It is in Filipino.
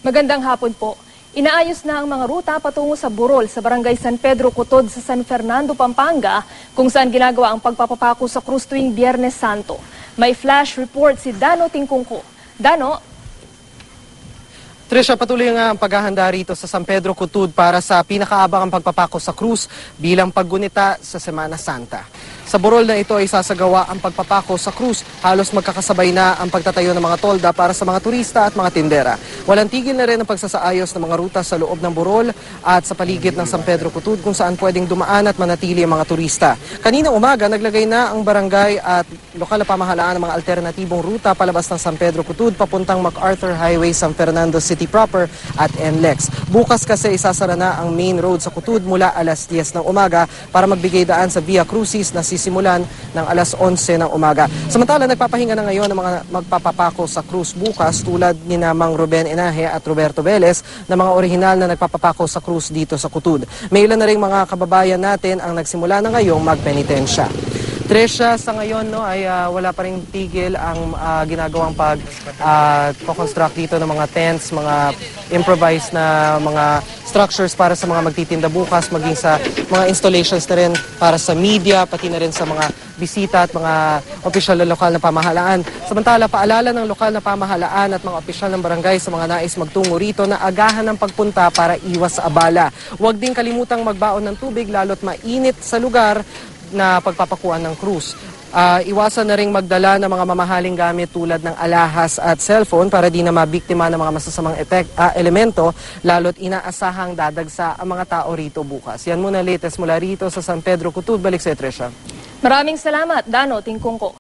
Magandang hapon po. Inaayos na ang mga ruta patungo sa Burol sa Barangay San Pedro Cotod sa San Fernando, Pampanga, kung saan ginagawa ang pagpapapako sa krus tuwing Biyernes Santo. May flash report si Dano Tingkungko. Dano? Trisha, patuloy nga ang paghahanda rito sa San Pedro Cotod para sa pinakaabangang pagpapako sa krus bilang paggunita sa Semana Santa. Sa burol na ito ay sasagawa ang pagpapako sa krus. Halos magkakasabay na ang pagtatayo ng mga tolda para sa mga turista at mga tindera. Walang tigil na rin ang pagsasaayos ng mga ruta sa loob ng burol at sa paligid ng San Pedro Cotod kung saan pwedeng dumaan at manatili ang mga turista. Kaninang umaga, naglagay na ang barangay at lokal na pamahalaan ng mga alternatibong ruta palabas ng San Pedro Cotod papuntang MacArthur Highway, San Fernando City proper at NLEX. Bukas kasi isasara na ang main road sa Cotod mula alas 10 ng umaga para magbigay daan sa Via Crucis na sisimulan ng alas 11 ng umaga. Samantala, nagpapahinga na ngayon ang mga magpapapako sa krus bukas tulad ni Mang Ruben Enaje at Roberto Velez na mga orihinal na nagpapapako sa krus dito sa Cotod. May ilan na rin mga kababayan natin ang nagsimula na ngayong magpenitensya. Tresha, sa ngayon ay wala pa rin tigil ang ginagawang pag-construct dito ng mga tents, mga improvised na mga structures para sa mga magtitinda bukas, maging sa mga installations na rin para sa media, pati na rin sa mga bisita at mga opisyal na lokal na pamahalaan. Samantala, paalala ng lokal na pamahalaan at mga opisyal ng barangay sa mga nais magtungo rito na agahan ng pagpunta para iwas sa abala. Huwag din kalimutang magbaon ng tubig lalo't mainit sa lugar na pagpapakuan ng krus. Iwasan na ring magdala ng mga mamahaling gamit tulad ng alahas at cellphone para di na mabiktima ng mga masasamang elemento, lalo't inaasahang dadagsa ang mga tao rito bukas. Yan muna latest mula rito sa San Pedro Cotod. Balik sa Tresha. Maraming salamat, Dano Tingkungko.